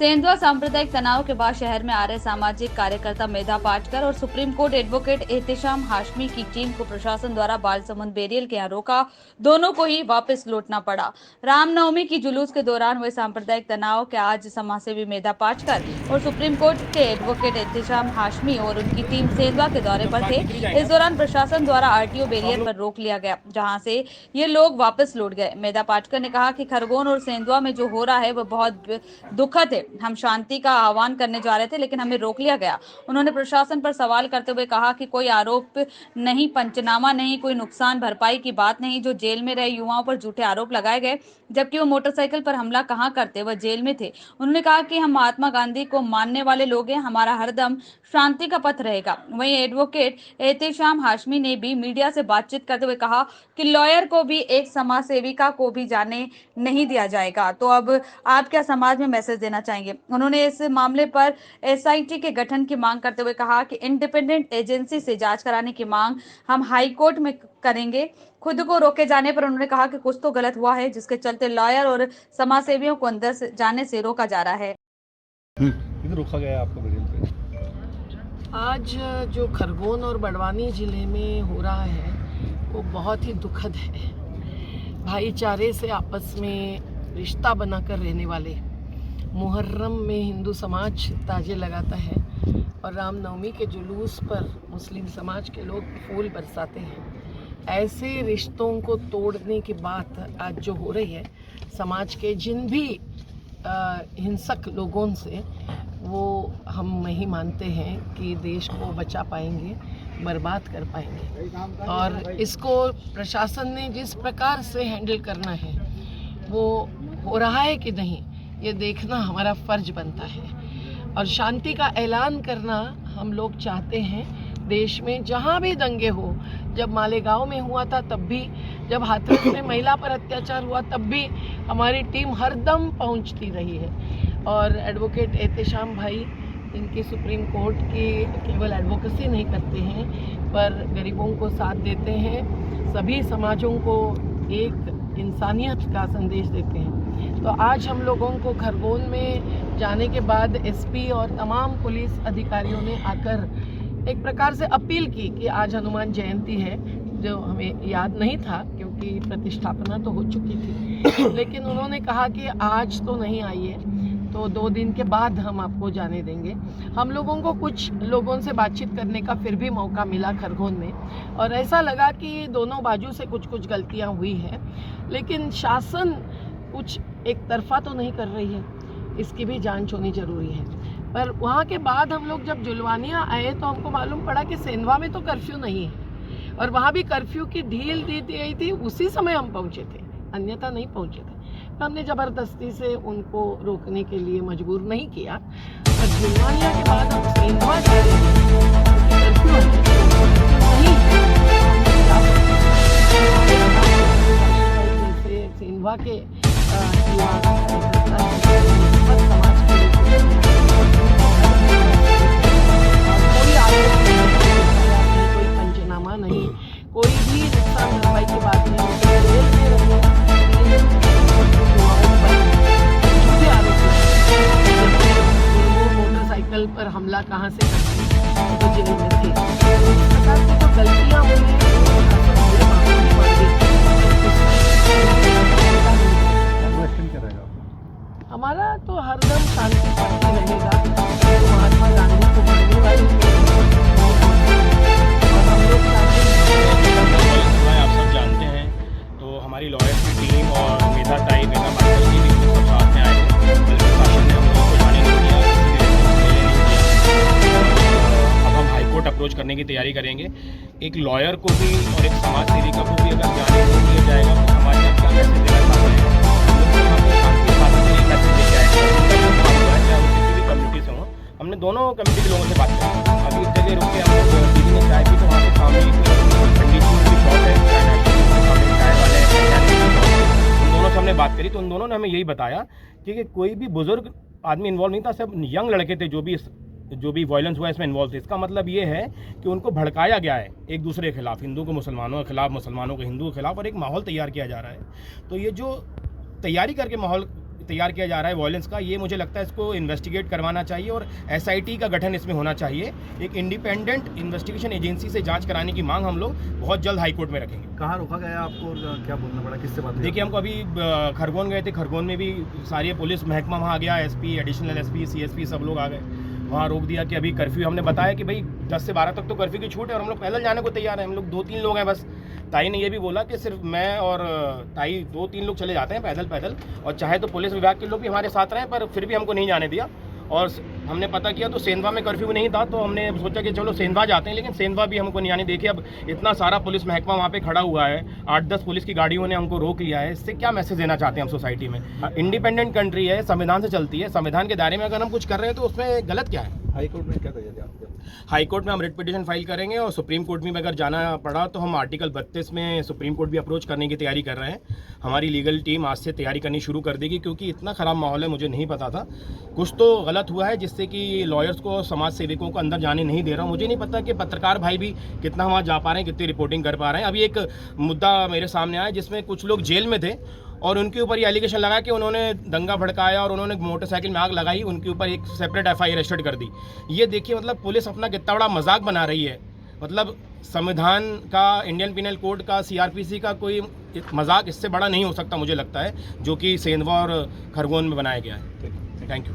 सेंधवा सांप्रदायिक तनाव के बाद शहर में आ रहे सामाजिक कार्यकर्ता मेधा पाटकर और supreme court advocate Ehtesham Hashmi की टीम को प्रशासन द्वारा बालसमुंद बैरियल के यहाँ रोका। दोनों को ही वापस लौटना पड़ा। रामनवमी की जुलूस के दौरान हुए सांप्रदायिक तनाव के आज समाजसेवी मेधा पाटकर और सुप्रीम कोर्ट के एडवोकेट एहतेशाम हाशमी और उनकी टीम सेंधवा के दौरे पर थे। इस दौरान प्रशासन द्वारा आरटीओ बैरियर पर रोक लिया गया, जहाँ से ये लोग वापस लौट गए। मेधा पाटकर ने कहा कि खरगोन और सेंधवा में जो हो रहा है वह बहुत दुखद है। हम शांति का आह्वान करने जा रहे थे, लेकिन हमें रोक लिया गया। उन्होंने प्रशासन पर सवाल करते हुए कहा कि कोई आरोप नहीं, पंचनामा नहीं, कोई नुकसान भरपाई की बात नहीं। जो जेल में रहे युवाओं पर झूठे आरोप लगाए गए, जबकि वो मोटरसाइकिल पर हमला कहां करते, वह जेल में थे। उन्होंने कहा कि हम महात्मा गांधी को मानने वाले लोग हैं, हमारा हरदम शांति का पथ रहेगा। वहीं एडवोकेट एहतेशाम हाशमी ने भी मीडिया से बातचीत करते हुए कहा कि लॉयर को भी एक समाज सेविका को भी जाने नहीं दिया जाएगा। तो अब आप क्या समाज में मैसेज देना चाहेंगे? उन्होंने इस मामले पर एसआईटी के गठन की मांग करते हुए कहा कि इंडिपेंडेंट एजेंसी से जांच कराने की मांग हम हाई कोर्ट में करेंगे। खुद को रोके जाने पर उन्होंने कहा कि कुछ तो गलत हुआ है, जिसके चलते लॉयर और समाज सेवियों को अंदर से जाने से रोका जा रहा है। किधर रोका गया है आपको बैरियल पे? आज जो खरगोन और बड़वानी ज़िले में हो रहा है वो बहुत ही दुखद है। भाईचारे से आपस में रिश्ता बनाकर रहने वाले, मुहर्रम में हिंदू समाज ताजे लगाता है और रामनवमी के जुलूस पर मुस्लिम समाज के लोग फूल बरसाते हैं। ऐसे रिश्तों को तोड़ने की बात आज जो हो रही है समाज के जिन भी हिंसक लोगों से, वो हम नहीं मानते हैं कि देश को बचा पाएंगे, बर्बाद कर पाएंगे। और इसको प्रशासन ने जिस प्रकार से हैंडल करना है वो हो रहा है कि नहीं, ये देखना हमारा फर्ज बनता है। और शांति का ऐलान करना हम लोग चाहते हैं। देश में जहाँ भी दंगे हो, जब मालेगांव में हुआ था तब भी, जब हाथरस में महिला पर अत्याचार हुआ तब भी हमारी टीम हरदम पहुँचती रही है। और एडवोकेट एहतेशाम भाई, इनकी सुप्रीम कोर्ट की केवल एडवोकेसी नहीं करते हैं पर गरीबों को साथ देते हैं, सभी समाजों को एक इंसानियत का संदेश देते हैं। तो आज हम लोगों को खरगोन में जाने के बाद एसपी और तमाम पुलिस अधिकारियों ने आकर एक प्रकार से अपील की कि आज हनुमान जयंती है, जो हमें याद नहीं था क्योंकि प्रतिष्ठापना तो हो चुकी थी, लेकिन उन्होंने कहा कि आज तो नहीं आइए, तो 2 दिन के बाद हम आपको जाने देंगे। हम लोगों को कुछ लोगों से बातचीत करने का फिर भी मौका मिला खरगोन में, और ऐसा लगा कि दोनों बाजू से कुछ गलतियां हुई हैं, लेकिन शासन कुछ एक तरफा तो नहीं कर रही है, इसकी भी जांच होनी जरूरी है। पर वहाँ के बाद हम लोग जब जुलवानियाँ आए तो हमको मालूम पड़ा कि सेंधवा में तो कर्फ्यू नहीं है, और वहाँ भी कर्फ्यू की ढील दी गई थी, उसी समय हम पहुँचे थे, अन्यथा नहीं पहुँचे थे। तो हमने ज़बरदस्ती से उनको रोकने के लिए मजबूर नहीं किया। पर जुलवानिया के बाद हम सेंधवा जा रहे हैं, कर्फ्यू नहीं, सेंधवा के समाज के कोई आरोप नहीं, कोई पंचनामा नहीं, कोई भी नुकसान भरपाई की बात नहीं। मोटरसाइकिल पर हमला कहाँ से करते तो जेल में थे। इस प्रकार की जो गलतियाँ हुई हैं हमारा तो हरदम शांति पाती रहेगा। महात्मा गांधी को मानने वाले और हम लोग आप सब जानते हैं, तो हमारी लॉयर्स की टीम और मेधा पाटकर जी भी सब साथ में आए थे। बल्कि शासन ने हम लोगों को जाने नहीं दिया, किसी ने अब हम हाईकोर्ट अप्रोच करने की तैयारी करेंगे। एक लॉयर को भी और एक समाज सेविका को भी अगर जाने नहीं दिया जाएगा तो समाज में क्या मैसेज देना चाहते हैं? कम्युनिटी से हो, हमने दोनों कम्युनिटी के लोगों से बात की। अभी एक जगह रुक के हम लोग दीदी ने चाय पी, तो वहाँ पे सामने एक पंडित जी की शॉप है, चाय वाले, उन दोनों से हमने बात करी। तो उन दोनों ने हमें यही बताया कि कोई भी बुजुर्ग आदमी इन्वॉल्व नहीं था, सब यंग लड़के थे जो भी वायलेंस हुआ इसमें इन्वॉल्व थे। इसका मतलब ये है कि उनको भड़काया गया है एक दूसरे के खिलाफ, हिंदू को मुसलमानों के खिलाफ, मुसलमानों को हिंदू के खिलाफ, और एक माहौल तैयार किया जा रहा है। तो ये जो तैयारी करके माहौल तैयार किया जा रहा है वायलेंस का, ये मुझे लगता है इसको इन्वेस्टिगेट करवाना चाहिए और SIT का गठन इसमें होना चाहिए। एक इंडिपेंडेंट इन्वेस्टिगेशन एजेंसी से जांच कराने की मांग हम लोग बहुत जल्द हाईकोर्ट में रखेंगे। कहाँ रोका गया आपको और क्या बोलना पड़ा, किससे बात हुई? देखिए, हमको अभी खरगोन गए थे, खरगोन में भी सारी पुलिस महकमा वहाँ आ गया, SP, एडिशनल SP, CSP सब लोग आ गए, वहाँ रोक दिया कि अभी कर्फ्यू, हमने बताया कि भाई 10 से 12 तक तो कर्फ्यू की छूट है और हम लोग पैदल जाने को तैयार हैं। हम लोग 2-3 लोग हैं बस। ताई ने ये भी बोला कि सिर्फ मैं और ताई 2-3 लोग चले जाते हैं पैदल, और चाहे तो पुलिस विभाग के लोग भी हमारे साथ रहें, पर फिर भी हमको नहीं जाने दिया। और हमने पता किया तो सेंधवा में कर्फ्यू नहीं था, तो हमने सोचा कि चलो सेंधवा जाते हैं, लेकिन सेंधवा भी हमको नहीं आने। देखिए, अब इतना सारा पुलिस महकमा वहाँ पे खड़ा हुआ है, 8-10 पुलिस की गाड़ियों ने हमको रोक लिया है। इससे क्या मैसेज देना चाहते हैं हम सोसाइटी में? इंडिपेंडेंट कंट्री है, संविधान से चलती है, संविधान के दायरे में अगर हम कुछ कर रहे हैं तो उसमें गलत क्या है? हाईकोर्ट में क्या तैयारी आपकी? हाईकोर्ट में हम रिट पिटीशन फाइल करेंगे और सुप्रीम कोर्ट में अगर जाना पड़ा तो हम आर्टिकल 32 में सुप्रीम कोर्ट भी अप्रोच करने की तैयारी कर रहे हैं। हमारी लीगल टीम आज से तैयारी करनी शुरू कर देगी, क्योंकि इतना ख़राब माहौल है, मुझे नहीं पता था। कुछ तो गलत हुआ है जिससे कि लॉयर्स को, समाज सेविकों को अंदर जाने नहीं दे रहा हूँ। मुझे नहीं पता कि पत्रकार भाई भी कितना वहाँ जा पा रहे हैं, कितनी रिपोर्टिंग कर पा रहे हैं। अभी एक मुद्दा मेरे सामने आया जिसमें कुछ लोग जेल में थे और उनके ऊपर ये एलिगेशन लगा कि उन्होंने दंगा भड़काया और उन्होंने मोटरसाइकिल में आग लगाई, उनके ऊपर एक सेपरेट FIR रजिस्टर्ड कर दी। ये देखिए, मतलब पुलिस अपना कितना बड़ा मजाक बना रही है। मतलब संविधान का, इंडियन पिनल कोड का, CRPC का कोई मजाक इससे बड़ा नहीं हो सकता मुझे लगता है, जो कि सेंधवा और खरगोन में बनाया गया है। Thank you.